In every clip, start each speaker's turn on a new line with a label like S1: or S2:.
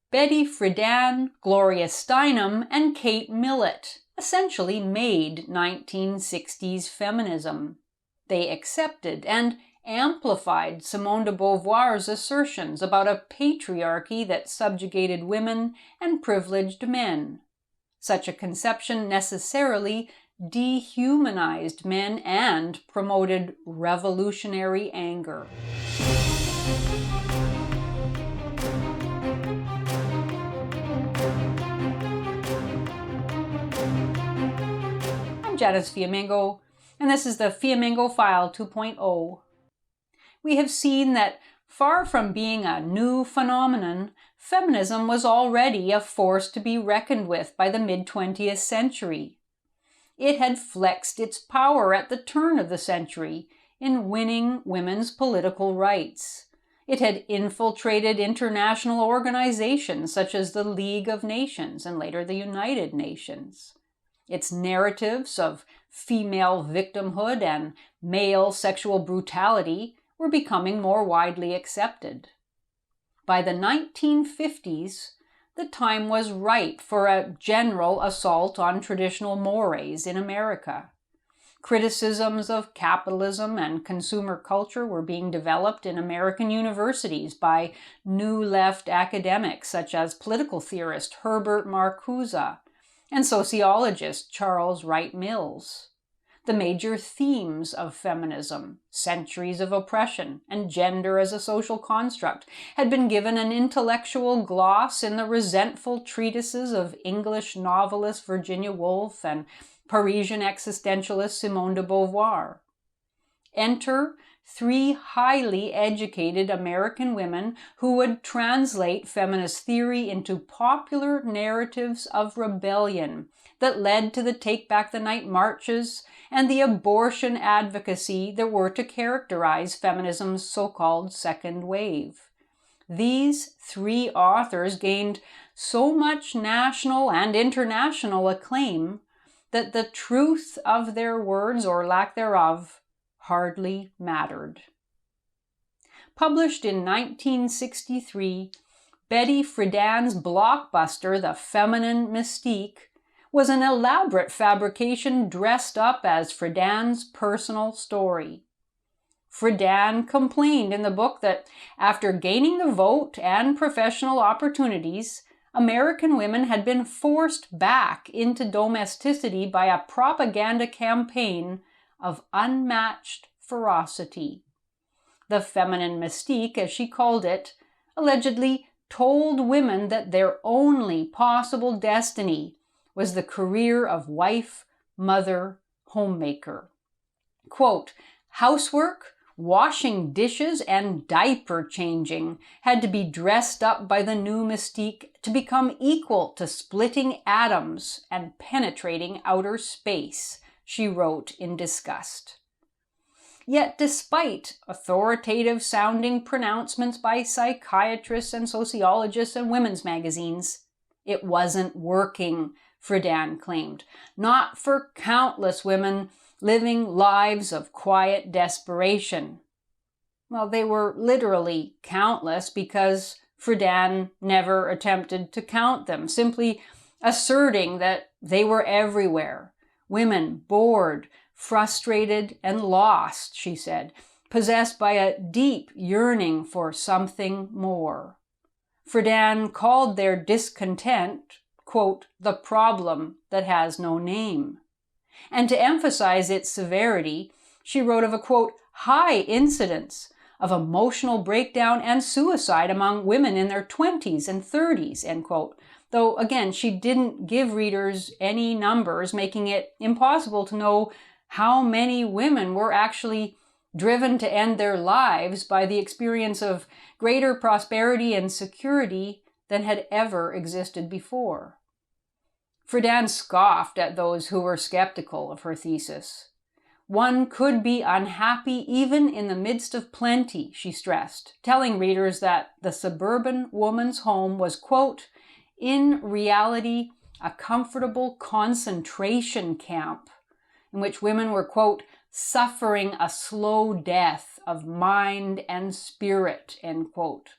S1: Betty Friedan, Gloria Steinem, and Kate Millett essentially made 1960s feminism. They accepted and amplified Simone de Beauvoir's assertions about a patriarchy that subjugated women and privileged men. Such a conception necessarily dehumanized men and promoted revolutionary anger. I'm Janice Fiamengo, and this is the Fiamengo File 2.0. We have seen that far from being a new phenomenon, feminism was already a force to be reckoned with by the mid-20th century. It had flexed its power at the turn of the century in winning women's political rights. It had infiltrated international organizations such as the League of Nations and later the United Nations. Its narratives of female victimhood and male sexual brutality were becoming more widely accepted. By the 1950s, the time was ripe for a general assault on traditional mores in America. Criticisms of capitalism and consumer culture were being developed in American universities by new left academics such as political theorist Herbert Marcuse and sociologist Charles Wright Mills. The major themes of feminism, centuries of oppression, and gender as a social construct, had been given an intellectual gloss in the resentful treatises of English novelist Virginia Woolf and Parisian existentialist Simone de Beauvoir. Enter three highly educated American women who would translate feminist theory into popular narratives of rebellion that led to the Take Back the Night marches and the abortion advocacy that were to characterize feminism's so-called second wave. These three authors gained so much national and international acclaim that the truth of their words or lack thereof hardly mattered. Published in 1963, Betty Friedan's blockbuster, The Feminine Mystique, was an elaborate fabrication dressed up as Friedan's personal story. Friedan complained in the book that after gaining the vote and professional opportunities, American women had been forced back into domesticity by a propaganda campaign of unmatched ferocity. The Feminine Mystique, as she called it, allegedly told women that their only possible destiny was the career of wife, mother, homemaker. Quote, housework, washing dishes, and diaper changing had to be dressed up by the new mystique to become equal to splitting atoms and penetrating outer space, she wrote in disgust. Yet despite authoritative-sounding pronouncements by psychiatrists and sociologists and women's magazines, it wasn't working, Friedan claimed, not for countless women living lives of quiet desperation. Well, they were literally countless because Friedan never attempted to count them, simply asserting that they were everywhere. Women bored, frustrated, and lost, she said, possessed by a deep yearning for something more. Friedan called their discontent, quote, the problem that has no name. And to emphasize its severity, she wrote of a, quote, high incidence of emotional breakdown and suicide among women in their 20s and 30s, end quote. Though, again, she didn't give readers any numbers, making it impossible to know how many women were actually driven to end their lives by the experience of greater prosperity and security than had ever existed before. Friedan scoffed at those who were skeptical of her thesis. One could be unhappy even in the midst of plenty, she stressed, telling readers that the suburban woman's home was, quote, in reality, a comfortable concentration camp in which women were, quote, suffering a slow death of mind and spirit, end quote.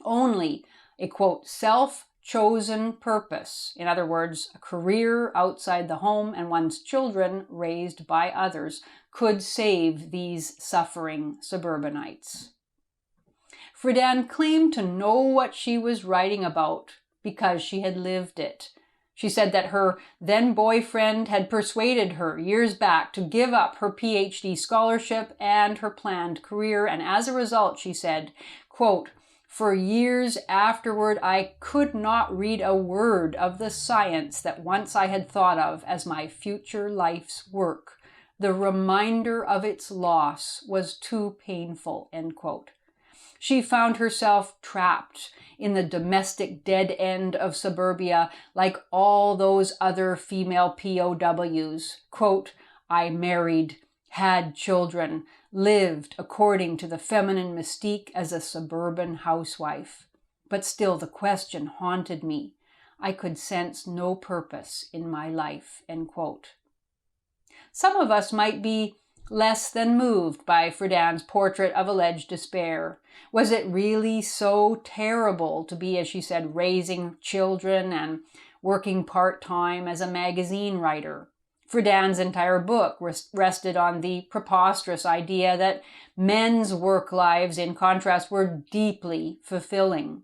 S1: Only a quote, self-chosen purpose, in other words, a career outside the home and one's children raised by others, could save these suffering suburbanites. Friedan claimed to know what she was writing about because she had lived it. She said that her then boyfriend had persuaded her years back to give up her PhD scholarship and her planned career, and as a result, she said, quote, "For years afterward, I could not read a word of the science that once I had thought of as my future life's work. The reminder of its loss was too painful," end quote. She found herself trapped in the domestic dead end of suburbia like all those other female POWs. Quote, "I married, had children, lived according to the feminine mystique as a suburban housewife. But still the question haunted me. I could sense no purpose in my life," end quote. Some of us might be less than moved by Friedan's portrait of alleged despair. Was it really so terrible to be, as she said, raising children and working part-time as a magazine writer? Friedan's entire book rested on the preposterous idea that men's work lives, in contrast, were deeply fulfilling.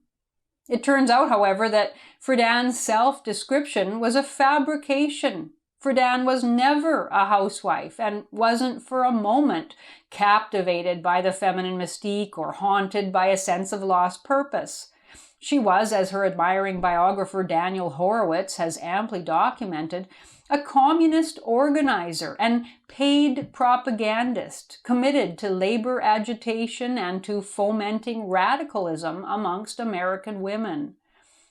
S1: It turns out, however, that Friedan's self-description was a fabrication. Friedan was never a housewife and wasn't for a moment captivated by the feminine mystique or haunted by a sense of lost purpose. She was, as her admiring biographer Daniel Horowitz has amply documented, a communist organizer and paid propagandist committed to labor agitation and to fomenting radicalism amongst American women.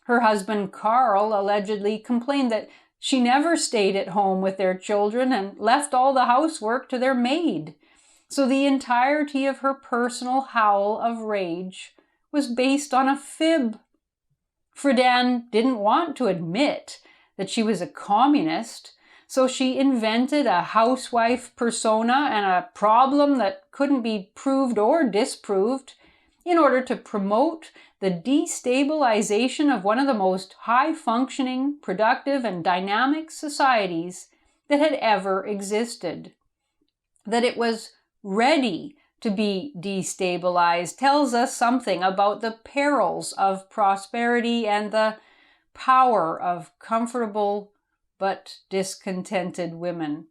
S1: Her husband Carl allegedly complained that she never stayed at home with their children and left all the housework to their maid. So the entirety of her personal howl of rage was based on a fib. Friedan didn't want to admit that she was a communist, so she invented a housewife persona and a problem that couldn't be proved or disproved in order to promote the destabilization of one of the most high-functioning, productive, and dynamic societies that had ever existed. That it was ready to be destabilized tells us something about the perils of prosperity and the power of comfortable but discontented women.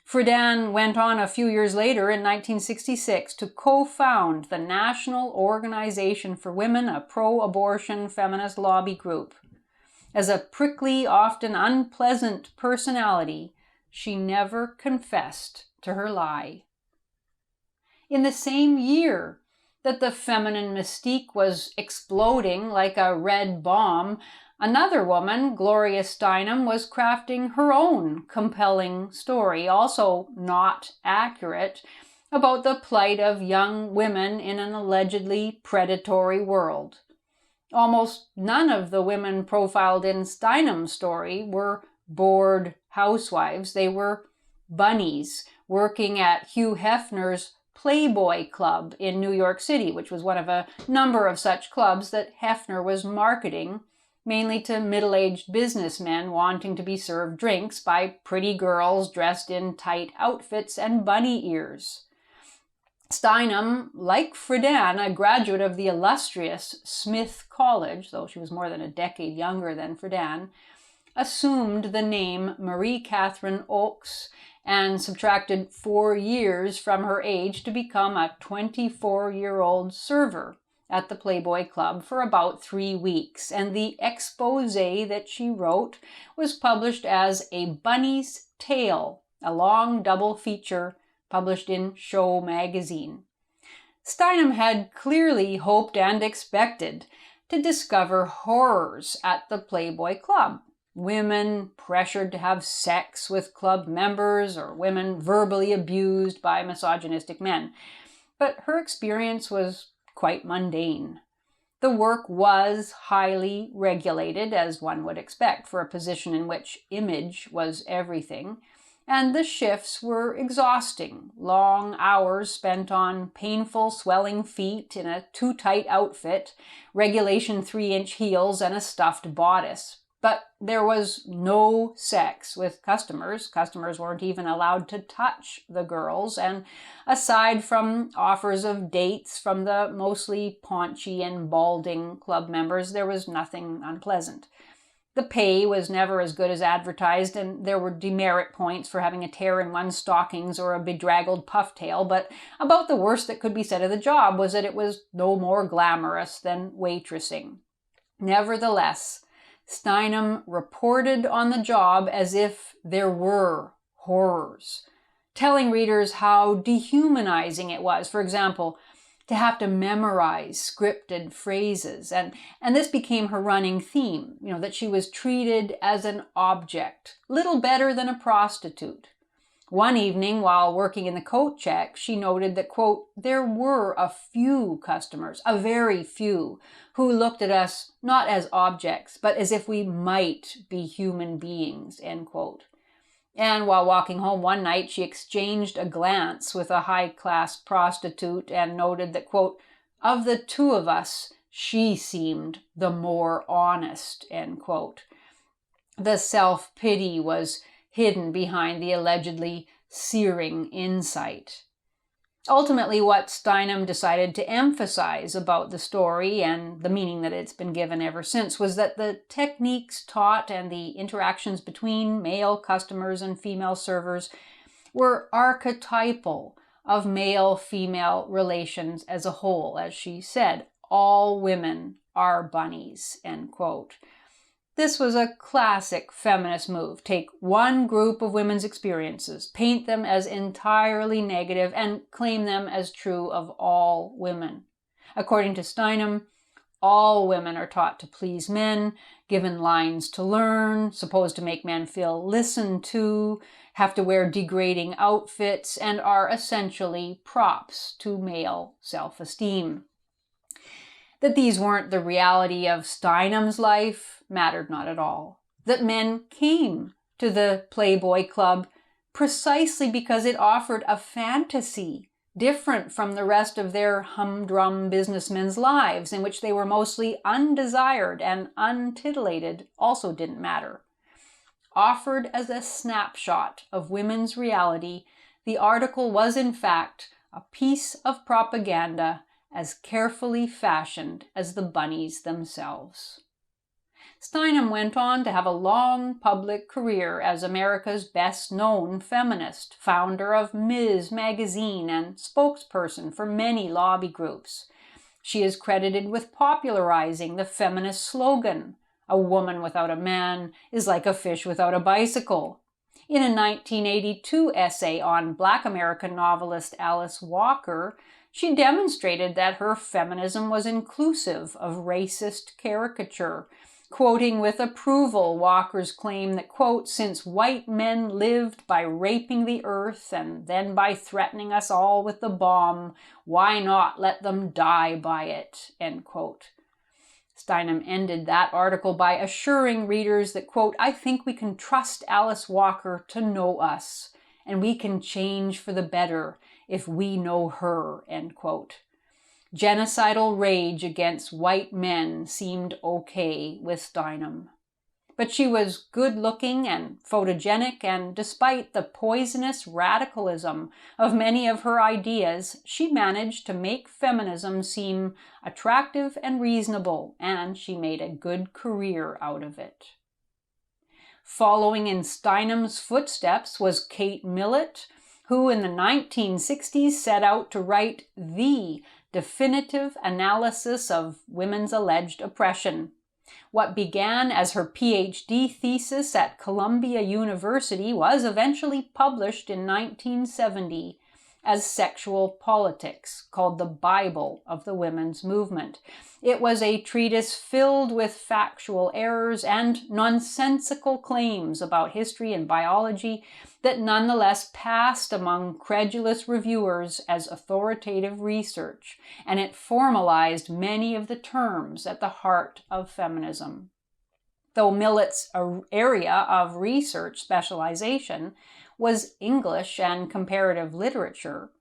S1: Friedan went on a few years later in 1966 to co-found the National Organization for Women, a pro-abortion feminist lobby group. As a prickly, often unpleasant personality, she never confessed to her lie. In the same year that the feminine mystique was exploding like a red bomb, another woman, Gloria Steinem, was crafting her own compelling story, also not accurate, about the plight of young women in an allegedly predatory world. Almost none of the women profiled in Steinem's story were bored housewives. They were bunnies working at Hugh Hefner's Playboy Club in New York City, which was one of a number of such clubs that Hefner was marketing mainly to middle-aged businessmen wanting to be served drinks by pretty girls dressed in tight outfits and bunny ears. Steinem, like Friedan, a graduate of the illustrious Smith College, though she was more than a decade younger than Friedan, assumed the name Marie Catherine Oakes and subtracted 4 years from her age to become a 24-year-old server at the Playboy Club for about 3 weeks, and the expose that she wrote was published as A Bunny's Tale, a long double feature published in Show magazine. Steinem had clearly hoped and expected to discover horrors at the Playboy Club. Women pressured to have sex with club members, or women verbally abused by misogynistic men. But her experience was quite mundane. The work was highly regulated, as one would expect for a position in which image was everything, and the shifts were exhausting. Long hours spent on painful, swelling feet in a too-tight outfit, regulation 3-inch heels, and a stuffed bodice. But there was no sex with customers. Customers weren't even allowed to touch the girls, and aside from offers of dates from the mostly paunchy and balding club members, there was nothing unpleasant. The pay was never as good as advertised, and there were demerit points for having a tear in one's stockings or a bedraggled pufftail, but about the worst that could be said of the job was that it was no more glamorous than waitressing. Nevertheless, Steinem reported on the job as if there were horrors, telling readers how dehumanizing it was. For example, to have to memorize scripted phrases. And this became her running theme, that she was treated as an object, little better than a prostitute. One evening, while working in the coat check, she noted that, quote, there were a few customers, a very few, who looked at us not as objects, but as if we might be human beings, end quote. And while walking home one night, she exchanged a glance with a high-class prostitute and noted that, quote, of the two of us, she seemed the more honest, end quote. The self-pity was hidden behind the allegedly searing insight. Ultimately, what Steinem decided to emphasize about the story, and the meaning that it's been given ever since, was that the techniques taught and the interactions between male customers and female servers were archetypal of male-female relations as a whole. As she said, all women are bunnies, end quote. This was a classic feminist move. Take one group of women's experiences, paint them as entirely negative, and claim them as true of all women. According to Steinem, all women are taught to please men, given lines to learn, supposed to make men feel listened to, have to wear degrading outfits, and are essentially props to male self-esteem. That these weren't the reality of Steinem's life mattered not at all. That men came to the Playboy Club precisely because it offered a fantasy different from the rest of their humdrum businessmen's lives, in which they were mostly undesired and untitillated, also didn't matter. Offered as a snapshot of women's reality, the article was in fact a piece of propaganda as carefully fashioned as the bunnies themselves. Steinem went on to have a long public career as America's best-known feminist, founder of Ms. magazine and spokesperson for many lobby groups. She is credited with popularizing the feminist slogan, "A woman without a man is like a fish without a bicycle." In a 1982 essay on Black American novelist Alice Walker, she demonstrated that her feminism was inclusive of racist caricature, quoting with approval Walker's claim that, quote, since white men lived by raping the earth and then by threatening us all with the bomb, why not let them die by it, end quote. Steinem ended that article by assuring readers that, quote, I think we can trust Alice Walker to know us, and we can change for the better if we know her, end quote. Genocidal rage against white men seemed okay with Steinem. But she was good-looking and photogenic, and despite the poisonous radicalism of many of her ideas, she managed to make feminism seem attractive and reasonable, and she made a good career out of it. Following in Steinem's footsteps was Kate Millett, who in the 1960s set out to write the definitive analysis of women's alleged oppression. What began as her PhD thesis at Columbia University was eventually published in 1970 as Sexual Politics, called the Bible of the women's movement. It was a treatise filled with factual errors and nonsensical claims about history and biology that nonetheless passed among credulous reviewers as authoritative research, and it formalized many of the terms at the heart of feminism. Though Millett's area of research specialization was English and comparative literature,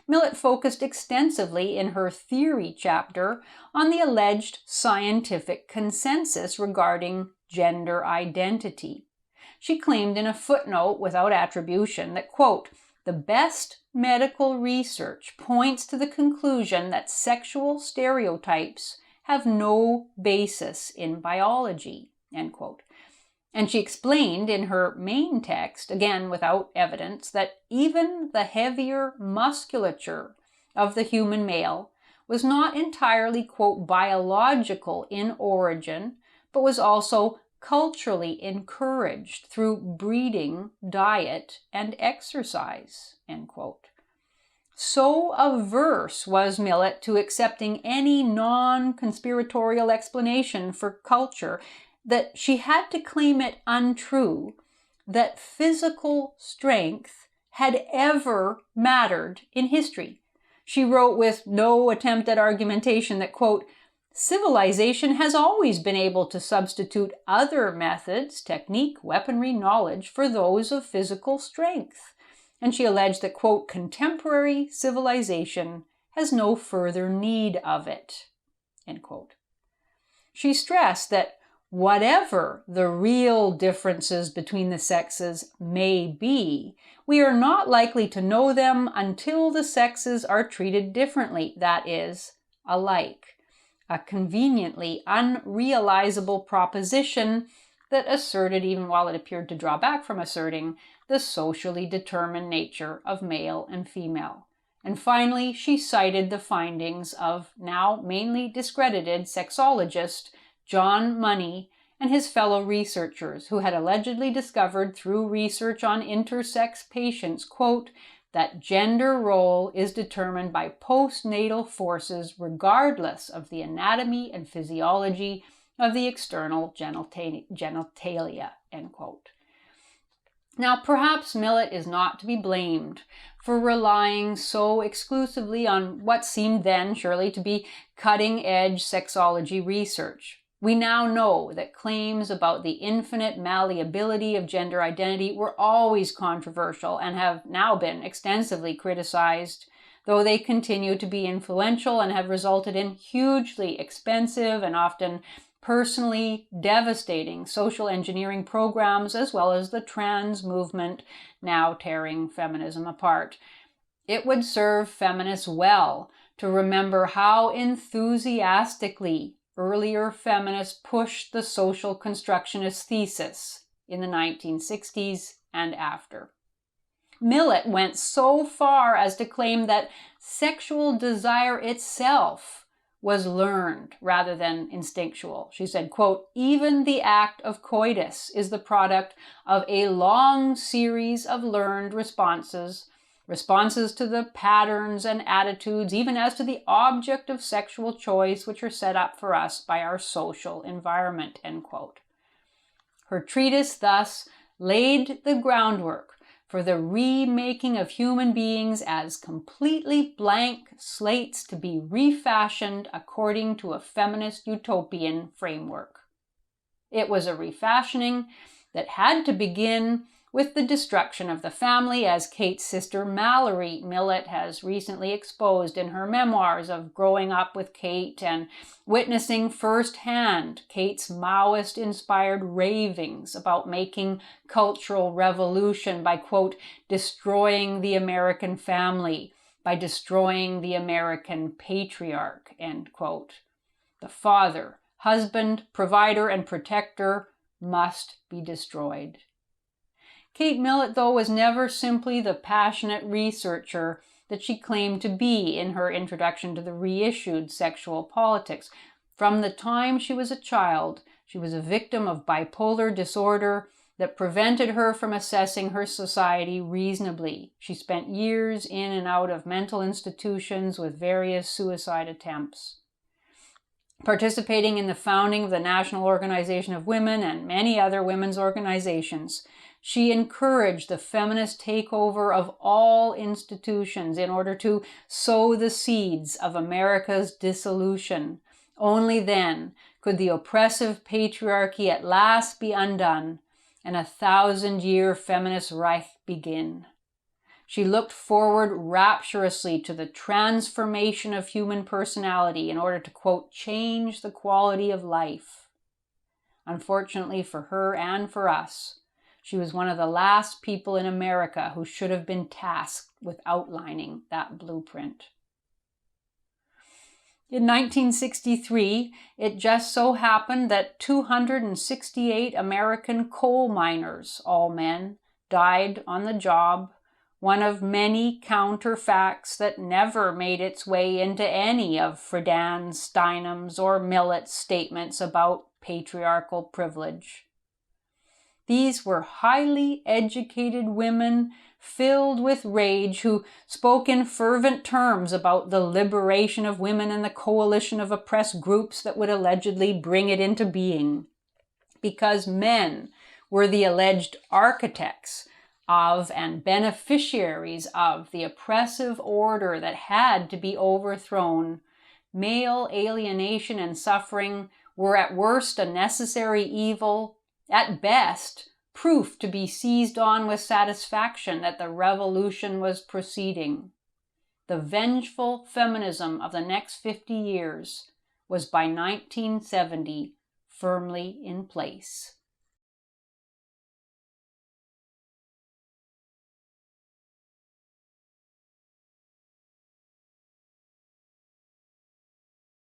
S1: Millett focused extensively in her theory chapter on the alleged scientific consensus regarding gender identity. She claimed in a footnote without attribution that, quote, "The best medical research points to the conclusion that sexual stereotypes have no basis in biology," end quote. And she explained in her main text, again without evidence, that even the heavier musculature of the human male was not entirely, quote, "biological in origin, but was also culturally encouraged through breeding, diet, and exercise," end quote. So averse was Millett to accepting any non-conspiratorial explanation for culture that she had to claim it untrue that physical strength had ever mattered in history. She wrote with no attempt at argumentation that, quote, "Civilization has always been able to substitute other methods, technique, weaponry, knowledge for those of physical strength." And she alleged that, quote, "Contemporary civilization has no further need of it," end quote. She stressed that whatever the real differences between the sexes may be, we are not likely to know them until the sexes are treated differently, that is, alike. A conveniently unrealizable proposition that asserted, even while it appeared to draw back from asserting, the socially determined nature of male and female. And finally, she cited the findings of now mainly discredited sexologist John Money and his fellow researchers, who had allegedly discovered through research on intersex patients, quote, "that gender role is determined by postnatal forces regardless of the anatomy and physiology of the external genitalia," end quote. Now, perhaps Millett is not to be blamed for relying so exclusively on what seemed then surely to be cutting-edge sexology research. We now know that claims about the infinite malleability of gender identity were always controversial and have now been extensively criticized, though they continue to be influential and have resulted in hugely expensive and often personally devastating social engineering programs, as well as the trans movement now tearing feminism apart. It would serve feminists well to remember how enthusiastically earlier feminists pushed the social constructionist thesis in the 1960s and after. Millett went so far as to claim that sexual desire itself was learned rather than instinctual. She said, quote, "Even the act of coitus is the product of a long series of learned responses to the patterns and attitudes, even as to the object of sexual choice, which are set up for us by our social environment," end quote. Her treatise thus laid the groundwork for the remaking of human beings as completely blank slates to be refashioned according to a feminist utopian framework. It was a refashioning that had to begin with the destruction of the family, as Kate's sister Mallory Millett has recently exposed in her memoirs of growing up with Kate and witnessing firsthand Kate's Maoist-inspired ravings about making cultural revolution by, quote, "destroying the American family, by destroying the American patriarch," end quote. The father, husband, provider, and protector must be destroyed. Kate Millett, though, was never simply the passionate researcher that she claimed to be in her introduction to the reissued Sexual Politics. From the time she was a child, she was a victim of bipolar disorder that prevented her from assessing her society reasonably. She spent years in and out of mental institutions with various suicide attempts. Participating in the founding of the National Organization of Women and many other women's organizations, she encouraged the feminist takeover of all institutions in order to sow the seeds of America's dissolution. Only then could the oppressive patriarchy at last be undone and 1,000-year feminist Reich begin. She looked forward rapturously to the transformation of human personality in order to, quote, change the quality of life. Unfortunately for her and for us, she was one of the last people in America who should have been tasked with outlining that blueprint. In 1963, it just so happened that 268 American coal miners, all men, died on the job, one of many counterfacts that never made its way into any of Friedan, Steinem's, or Millet's statements about patriarchal privilege. These were highly educated women filled with rage who spoke in fervent terms about the liberation of women and the coalition of oppressed groups that would allegedly bring it into being. Because men were the alleged architects of and beneficiaries of the oppressive order that had to be overthrown, male alienation and suffering were at worst a necessary evil, at best proof to be seized on with satisfaction that the revolution was proceeding. The vengeful feminism of the next 50 years was by 1970 firmly in place.